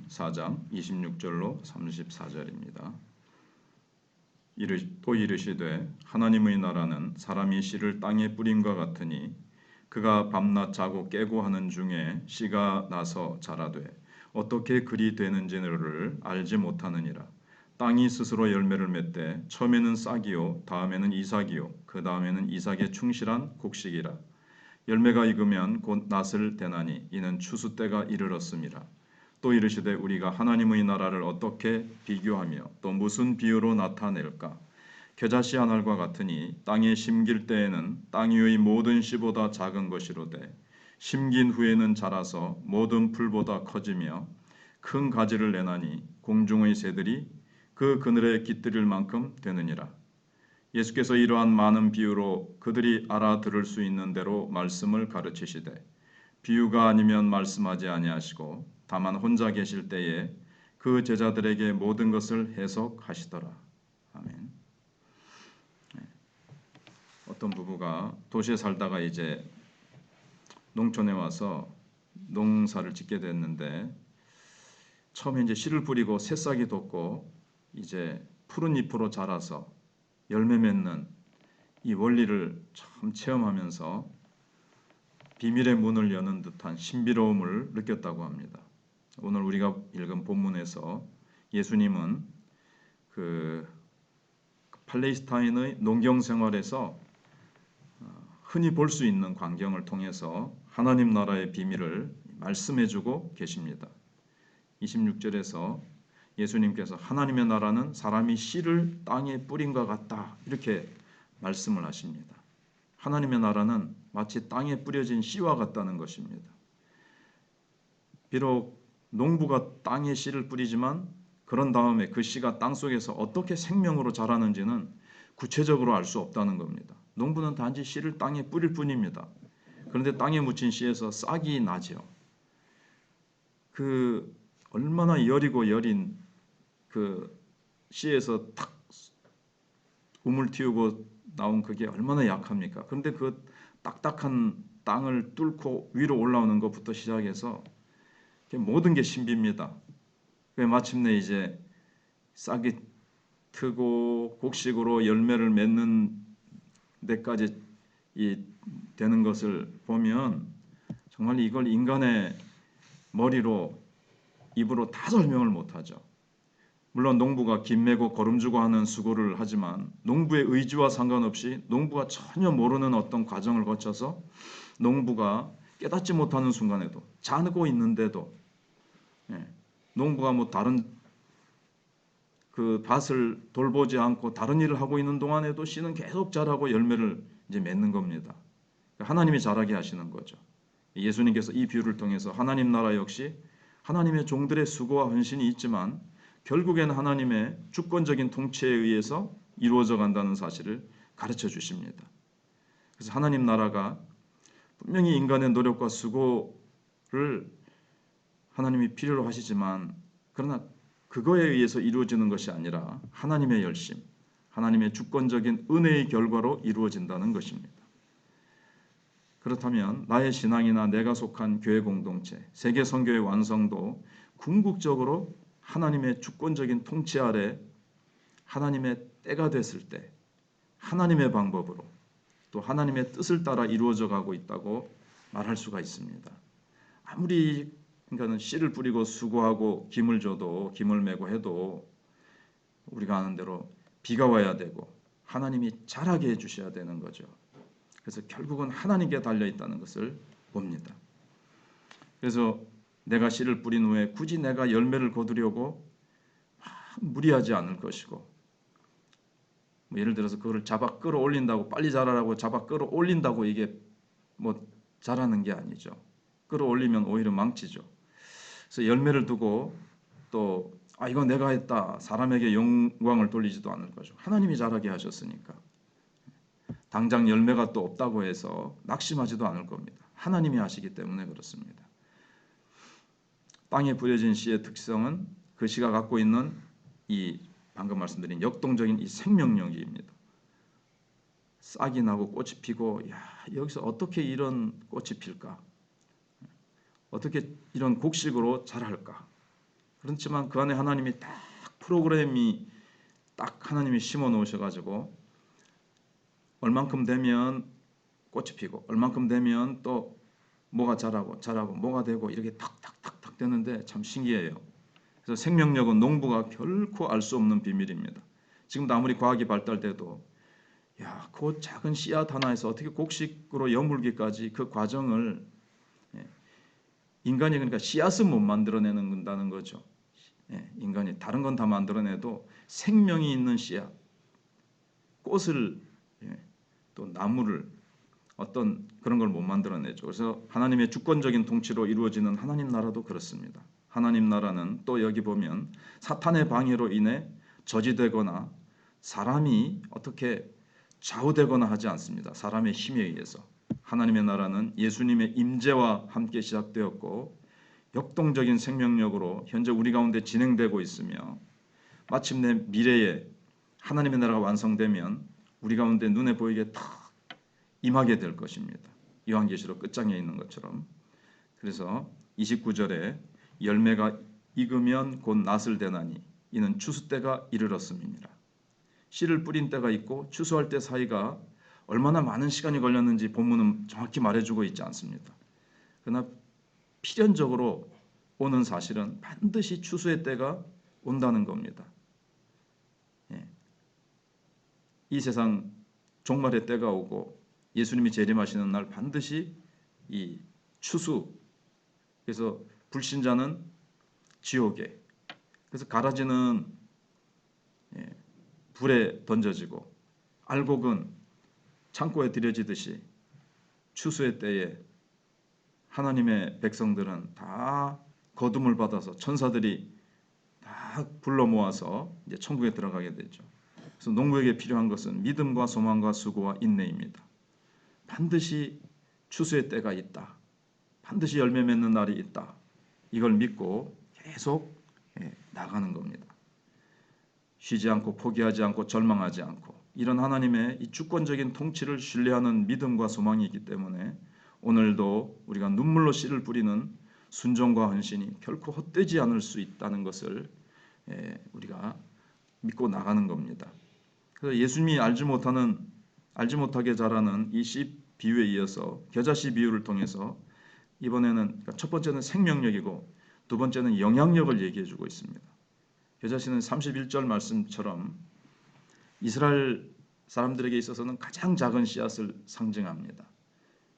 4장 26절로 34절입니다. 또 이르시되 하나님의 나라는 사람이 씨를 땅에 뿌림과 같으니 그가 밤낮 자고 깨고 하는 중에 씨가 나서 자라되 어떻게 그리 되는지를 알지 못하느니라. 땅이 스스로 열매를 맺되 처음에는 싹이요 다음에는 이삭이요 그 다음에는 이삭에 충실한 곡식이라. 열매가 익으면 곧 낫을 대나니 이는 추수 때가 이르렀음이라. 또 이르시되 우리가 하나님의 나라를 어떻게 비교하며 또 무슨 비유로 나타낼까? 겨자씨 한 알과 같으니 땅에 심길 때에는 땅 위의 모든 씨보다 작은 것이로되 심긴 후에는 자라서 모든 풀보다 커지며 큰 가지를 내나니 공중의 새들이 그 그늘에 깃들일 만큼 되느니라. 예수께서 이러한 많은 비유로 그들이 알아들을 수 있는 대로 말씀을 가르치시되 비유가 아니면 말씀하지 아니하시고 다만 혼자 계실 때에 그 제자들에게 모든 것을 해석하시더라. 아멘. 어떤 부부가 도시에 살다가 이제 농촌에 와서 농사를 짓게 됐는데 처음에 이제 씨를 뿌리고 새싹이 돋고 이제 푸른 잎으로 자라서 열매 맺는 이 원리를 참 체험하면서 비밀의 문을 여는 듯한 신비로움을 느꼈다고 합니다. 오늘 우리가 읽은 본문에서 예수님은 그 팔레스타인의 농경 생활에서 흔히 볼 수 있는 광경을 통해서 하나님 나라의 비밀을 말씀해주고 계십니다. 26절에서 예수님께서 하나님의 나라는 사람이 씨를 땅에 뿌린과 같다 이렇게 말씀을 하십니다. 하나님의 나라는 마치 땅에 뿌려진 씨와 같다는 것입니다. 비록 농부가 땅에 씨를 뿌리지만 그런 다음에 그 씨가 땅 속에서 어떻게 생명으로 자라는지는 구체적으로 알 수 없다는 겁니다. 농부는 단지 씨를 땅에 뿌릴 뿐입니다. 그런데 땅에 묻힌 씨에서 싹이 나죠. 그 얼마나 여리고 여린 그 씨에서 탁 우물 틔우고 나온 그게 얼마나 약합니까? 그런데 그 딱딱한 땅을 뚫고 위로 올라오는 것부터 시작해서 모든 게 신비입니다. 마침내 이제 싹이 트고 곡식으로 열매를 맺는 데까지 되는 것을 보면 정말 이걸 인간의 머리로 입으로 다 설명을 못하죠. 물론 농부가 김 메고 거름 주고 하는 수고를 하지만 농부의 의지와 상관없이 농부가 전혀 모르는 어떤 과정을 거쳐서 농부가 깨닫지 못하는 순간에도 자고 있는데도 농부가 뭐 다른 그 밭을 돌보지 않고 다른 일을 하고 있는 동안에도 씨는 계속 자라고 열매를 이제 맺는 겁니다. 하나님이 자라게 하시는 거죠. 예수님께서 이 비유를 통해서 하나님 나라 역시 하나님의 종들의 수고와 헌신이 있지만 결국에는 하나님의 주권적인 통치에 의해서 이루어져 간다는 사실을 가르쳐 주십니다. 그래서 하나님 나라가 분명히 인간의 노력과 수고를 하나님이 필요로 하시지만 그러나 그거에 의해서 이루어지는 것이 아니라 하나님의 열심, 하나님의 주권적인 은혜의 결과로 이루어진다는 것입니다. 그렇다면 나의 신앙이나 내가 속한 교회 공동체, 세계 선교의 완성도 궁극적으로 하나님의 주권적인 통치 아래 하나님의 때가 됐을 때 하나님의 방법으로 또 하나님의 뜻을 따라 이루어져 가고 있다고 말할 수가 있습니다. 아무리 그러니까는 씨를 뿌리고 수고하고 김을 줘도 김을 메고 해도 우리가 아는 대로 비가 와야 되고 하나님이 자라게 해주셔야 되는 거죠. 그래서 결국은 하나님께 달려 있다는 것을 봅니다. 그래서 내가 씨를 뿌린 후에 굳이 내가 열매를 거두려고 무리하지 않을 것이고 뭐 예를 들어서 그거를 잡아 끌어올린다고 빨리 자라라고 잡아 끌어올린다고 이게 뭐 자라는 게 아니죠. 끌어올리면 오히려 망치죠. 그래서 열매를 두고 또 이거 내가 했다 사람에게 영광을 돌리지도 않을 거죠. 하나님이 자라게 하셨으니까 당장 열매가 또 없다고 해서 낙심하지도 않을 겁니다. 하나님이 하시기 때문에 그렇습니다. 땅에 뿌려진 씨의 특성은 그 씨가 갖고 있는 이 방금 말씀드린 역동적인 이 생명력입니다. 싹이 나고 꽃이 피고 여기서 어떻게 이런 꽃이 필까? 어떻게 이런 곡식으로 자랄까? 그렇지만 그 안에 하나님이 딱 프로그램이 딱 하나님이 심어 놓으셔가지고 얼만큼 되면 꽃이 피고 얼만큼 되면 또 뭐가 자라고 뭐가 되고 이렇게 탁탁탁탁 되는데 참 신기해요. 그래서 생명력은 농부가 결코 알 수 없는 비밀입니다. 지금도 아무리 과학이 발달돼도 그 작은 씨앗 하나에서 어떻게 곡식으로 여물기까지 그 과정을 인간이 그러니까 씨앗은 못 만들어내는다는 거죠. 인간이 다른 건 다 만들어내도 생명이 있는 씨앗, 꽃을 또 나무를 어떤 그런 걸 못 만들어내죠. 그래서 하나님의 주권적인 통치로 이루어지는 하나님 나라도 그렇습니다. 하나님 나라는 또 여기 보면 사탄의 방해로 인해 저지되거나 사람이 어떻게 좌우되거나 하지 않습니다. 사람의 힘에 의해서. 하나님의 나라는 예수님의 임재와 함께 시작되었고 역동적인 생명력으로 현재 우리 가운데 진행되고 있으며 마침내 미래에 하나님의 나라가 완성되면 우리 가운데 눈에 보이게 탁 임하게 될 것입니다. 요한계시록 끝장에 있는 것처럼. 그래서 29절에 열매가 익으면 곧 낫을 대나니 이는 추수 때가 이르렀음이니라. 씨를 뿌린 때가 있고 추수할 때 사이가 얼마나 많은 시간이 걸렸는지 본문은 정확히 말해주고 있지 않습니다. 그러나 필연적으로 오는 사실은 반드시 추수의 때가 온다는 겁니다. 이 세상 종말의 때가 오고 예수님이 재림하시는 날 반드시 이 추수, 그래서 불신자는 지옥에, 그래서 가라지는 불에 던져지고 알곡은 창고에 들여지듯이 추수의 때에 하나님의 백성들은 다 거둠을 받아서 천사들이 다 불러 모아서 이제 천국에 들어가게 되죠. 그래서 농부에게 필요한 것은 믿음과 소망과 수고와 인내입니다. 반드시 추수의 때가 있다. 반드시 열매 맺는 날이 있다. 이걸 믿고 계속 나가는 겁니다. 쉬지 않고 포기하지 않고 절망하지 않고 이런 하나님의 이 주권적인 통치를 신뢰하는 믿음과 소망이 있기 때문에 오늘도 우리가 눈물로 씨를 뿌리는 순종과 헌신이 결코 헛되지 않을 수 있다는 것을 우리가 믿고 나가는 겁니다. 그래서 예수님이 알지 못하게 자라는 이 씨 비유에 이어서 겨자씨 비유를 통해서 이번에는 첫 번째는 생명력이고 두 번째는 영향력을 얘기해 주고 있습니다. 겨자씨는 31절 말씀처럼 이스라엘 사람들에게 있어서는 가장 작은 씨앗을 상징합니다.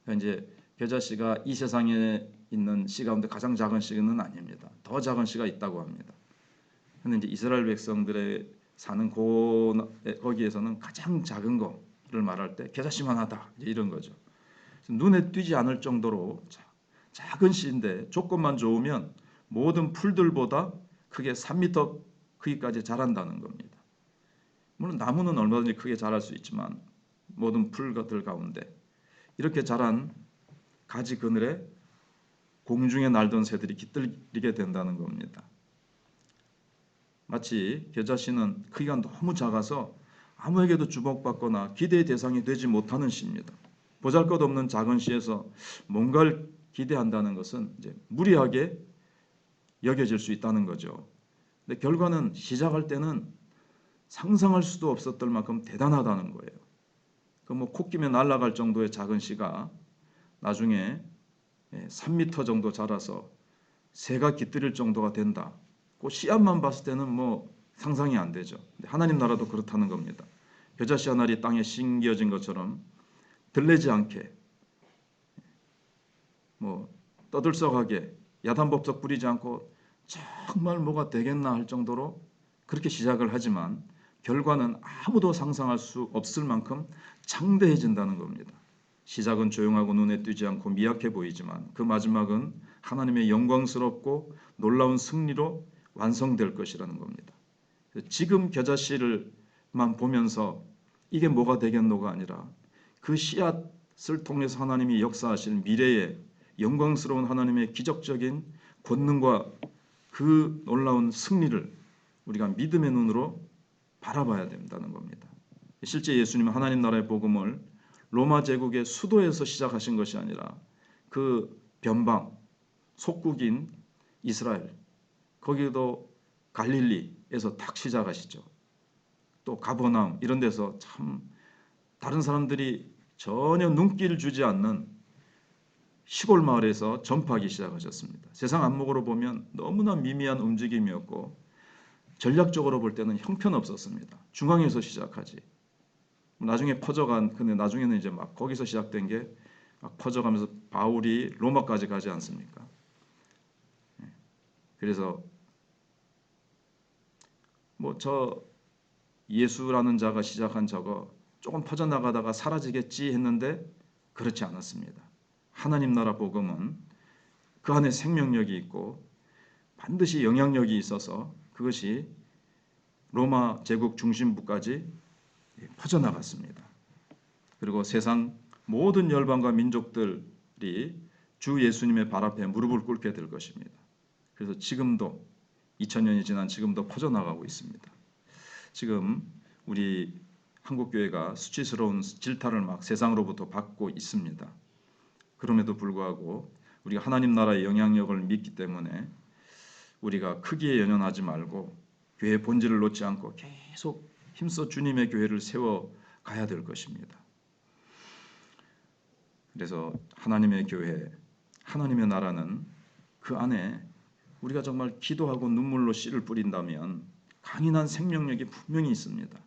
그러니까 이제 겨자씨가 이 세상에 있는 씨 가운데 가장 작은 씨는 아닙니다. 더 작은 씨가 있다고 합니다. 그런데 이제 이스라엘 백성들의 사는 거기에서는 가장 작은 거를 말할 때 겨자씨만 하다 이런 거죠. 눈에 띄지 않을 정도로 작은 씨인데 조건만 좋으면 모든 풀들보다 크게 3m 크기까지 자란다는 겁니다. 물론 나무는 얼마든지 크게 자랄 수 있지만 모든 풀들 가운데 이렇게 자란 가지 그늘에 공중에 날던 새들이 깃들이게 된다는 겁니다. 마치 겨자씨는 크기가 너무 작아서 아무에게도 주목받거나 기대의 대상이 되지 못하는 씨입니다. 보잘것없는 작은 씨에서 뭔가를 기대한다는 것은 이제 무리하게 여겨질 수 있다는 거죠. 근데 결과는 시작할 때는 상상할 수도 없었던 만큼 대단하다는 거예요. 그 뭐 코끼면 날아갈 정도의 작은 씨가 나중에 3m 정도 자라서 새가 깃들일 정도가 된다. 그 씨앗만 봤을 때는 뭐 상상이 안 되죠. 하나님 나라도 그렇다는 겁니다. 겨자씨 한 알이 땅에 심겨진 것처럼 들레지 않게 뭐 떠들썩하게 야단법석 부리지 않고 정말 뭐가 되겠나 할 정도로 그렇게 시작을 하지만 결과는 아무도 상상할 수 없을 만큼 창대해진다는 겁니다. 시작은 조용하고 눈에 띄지 않고 미약해 보이지만 그 마지막은 하나님의 영광스럽고 놀라운 승리로 완성될 것이라는 겁니다. 지금 겨자씨를만 보면서 이게 뭐가 되겠노가 아니라 그 씨앗을 통해서 하나님이 역사하실 미래의 영광스러운 하나님의 기적적인 권능과 그 놀라운 승리를 우리가 믿음의 눈으로 바라봐야 된다는 겁니다. 실제 예수님은 하나님 나라의 복음을 로마 제국의 수도에서 시작하신 것이 아니라 그 변방 속국인 이스라엘 거기도 갈릴리에서 탁 시작하시죠. 또 가버나움 이런 데서 참 다른 사람들이 전혀 눈길 주지 않는 시골 마을에서 전파하기 시작하셨습니다. 세상 안목으로 보면 너무나 미미한 움직임이었고 전략적으로 볼 때는 형편없었습니다. 중앙에서 시작하지. 나중에 퍼져간 근데 나중에는 이제 막 거기서 시작된 게 막 퍼져가면서 바울이 로마까지 가지 않습니까? 그래서 뭐 저 예수라는 자가 시작한 저거 조금 퍼져나가다가 사라지겠지 했는데 그렇지 않았습니다. 하나님 나라 복음은 그 안에 생명력이 있고 반드시 영향력이 있어서 그것이 로마 제국 중심부까지 퍼져나갔습니다. 그리고 세상 모든 열방과 민족들이 주 예수님의 발 앞에 무릎을 꿇게 될 것입니다. 그래서 지금도 2000년이 지난 지금도 퍼져나가고 있습니다. 지금 우리 한국교회가 수치스러운 질타를 막 세상으로부터 받고 있습니다. 그럼에도 불구하고 우리가 하나님 나라의 영향력을 믿기 때문에 우리가 크기에 연연하지 말고 교회의 본질을 놓지 않고 계속 힘써 주님의 교회를 세워가야 될 것입니다. 그래서 하나님의 교회, 하나님의 나라는 그 안에 우리가 정말 기도하고 눈물로 씨를 뿌린다면 강인한 생명력이 분명히 있습니다.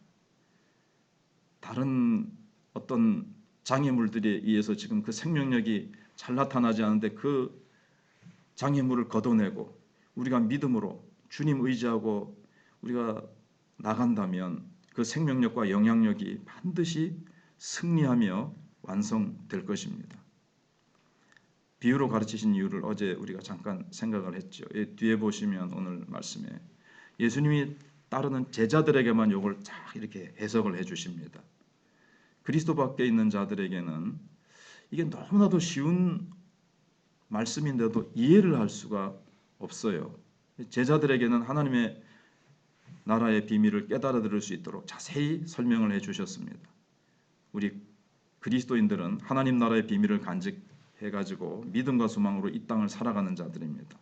다른 어떤 장애물들에 의해서 지금 그 생명력이 잘 나타나지 않는데 그 장애물을 걷어내고 우리가 믿음으로 주님 의지하고 우리가 나간다면 그 생명력과 영향력이 반드시 승리하며 완성될 것입니다. 비유로 가르치신 이유를 어제 우리가 잠깐 생각을 했죠. 뒤에 보시면 오늘 말씀에 예수님이 따르는 제자들에게만 이걸 쫙 이렇게 해석을 해주십니다. 그리스도 밖에 있는 자들에게는 이게 너무나도 쉬운 말씀인데도 이해를 할 수가 없어요. 제자들에게는 하나님의 나라의 비밀을 깨달아 들을 수 있도록 자세히 설명을 해주셨습니다. 우리 그리스도인들은 하나님 나라의 비밀을 간직해가지고 믿음과 소망으로 이 땅을 살아가는 자들입니다.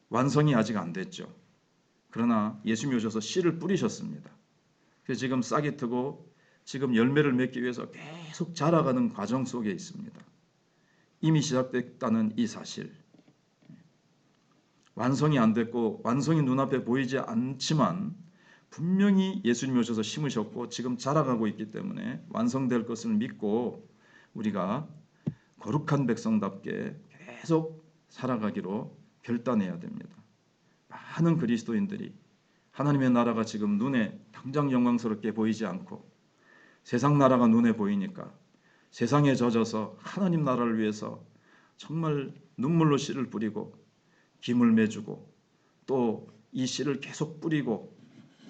완성이 아직 안 됐죠. 그러나 예수님이 오셔서 씨를 뿌리셨습니다. 그래서 지금 싹이 트고 지금 열매를 맺기 위해서 계속 자라가는 과정 속에 있습니다. 이미 시작됐다는 이 사실. 완성이 안 됐고 완성이 눈앞에 보이지 않지만 분명히 예수님이 오셔서 심으셨고 지금 자라가고 있기 때문에 완성될 것을 믿고 우리가 거룩한 백성답게 계속 살아가기로 결단해야 됩니다. 많은 그리스도인들이 하나님의 나라가 지금 눈에 당장 영광스럽게 보이지 않고 세상 나라가 눈에 보이니까 세상에 젖어서 하나님 나라를 위해서 정말 눈물로 씨를 뿌리고 김을 매주고 또 이 씨를 계속 뿌리고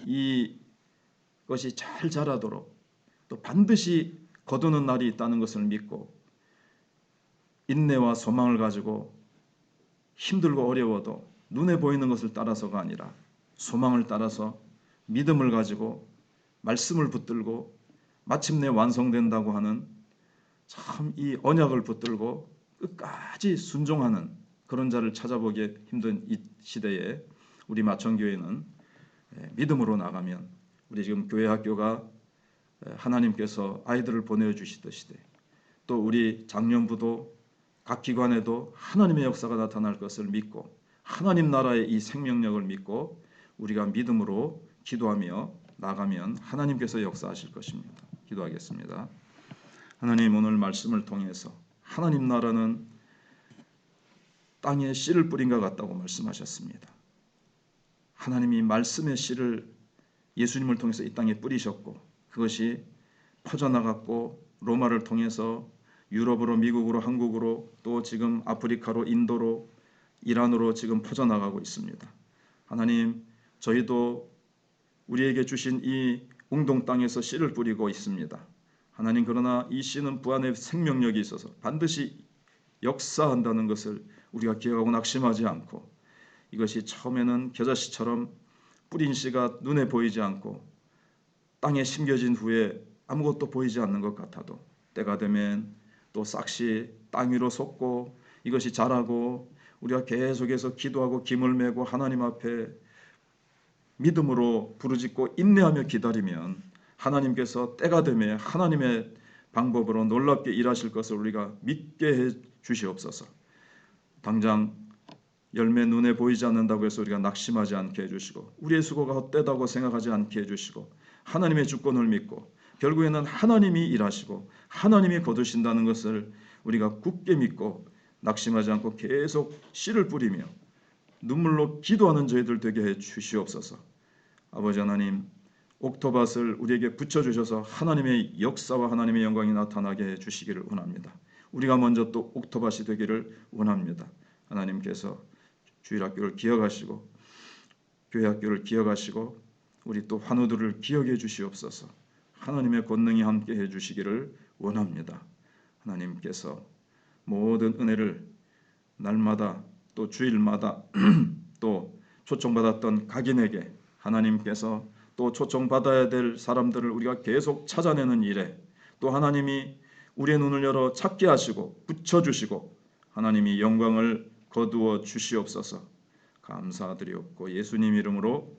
이것이 잘 자라도록 또 반드시 거두는 날이 있다는 것을 믿고 인내와 소망을 가지고 힘들고 어려워도 눈에 보이는 것을 따라서가 아니라 소망을 따라서 믿음을 가지고 말씀을 붙들고 마침내 완성된다고 하는 참 이 언약을 붙들고 끝까지 순종하는 그런 자를 찾아보기 힘든 이 시대에 우리 마천교회는 믿음으로 나가면 우리 지금 교회 학교가 하나님께서 아이들을 보내주시듯이 또 우리 장년부도 각 기관에도 하나님의 역사가 나타날 것을 믿고 하나님 나라의 이 생명력을 믿고 우리가 믿음으로 기도하며 나가면 하나님께서 역사하실 것입니다. 기도하겠습니다. 하나님 오늘 말씀을 통해서 하나님 나라는 땅에 씨를 뿌린 것 같다고 말씀하셨습니다. 하나님이 말씀의 씨를 예수님을 통해서 이 땅에 뿌리셨고 그것이 퍼져나갔고 로마를 통해서 유럽으로 미국으로 한국으로 또 지금 아프리카로 인도로 이란으로 지금 퍼져나가고 있습니다. 하나님 저희도 우리에게 주신 이 웅동 땅에서 씨를 뿌리고 있습니다. 하나님 그러나 이 씨는 부안의 생명력이 있어서 반드시 역사한다는 것을 우리가 기억하고 낙심하지 않고 이것이 처음에는 겨자씨처럼 뿌린 씨가 눈에 보이지 않고 땅에 심겨진 후에 아무것도 보이지 않는 것 같아도 때가 되면 또 싹시 땅 위로 솟고 이것이 자라고 우리가 계속해서 기도하고 김을 메고 하나님 앞에 믿음으로 부르짖고 인내하며 기다리면 하나님께서 때가 되면 하나님의 방법으로 놀랍게 일하실 것을 우리가 믿게 해 주시옵소서. 당장 열매 눈에 보이지 않는다고 해서 우리가 낙심하지 않게 해주시고 우리의 수고가 헛되다고 생각하지 않게 해주시고 하나님의 주권을 믿고 결국에는 하나님이 일하시고 하나님이 거두신다는 것을 우리가 굳게 믿고 낙심하지 않고 계속 씨를 뿌리며 눈물로 기도하는 저희들 되게 해 주시옵소서. 아버지 하나님, 옥토밭을 우리에게 붙여주셔서 하나님의 역사와 하나님의 영광이 나타나게 해 주시기를 원합니다. 우리가 먼저 또 옥토밭이 되기를 원합니다. 하나님께서 주일학교를 기억하시고 교회학교를 기억하시고 우리 또 환우들을 기억해 주시옵소서. 하나님의 권능이 함께 해 주시기를 원합니다. 하나님께서 모든 은혜를 날마다 또 주일마다 또 초청받았던 각인에게 하나님께서 또 초청받아야 될 사람들을 우리가 계속 찾아내는 일에 또 하나님이 우리의 눈을 열어 찾게 하시고 붙여주시고 하나님이 영광을 거두어 주시옵소서. 감사드리옵고 예수님 이름으로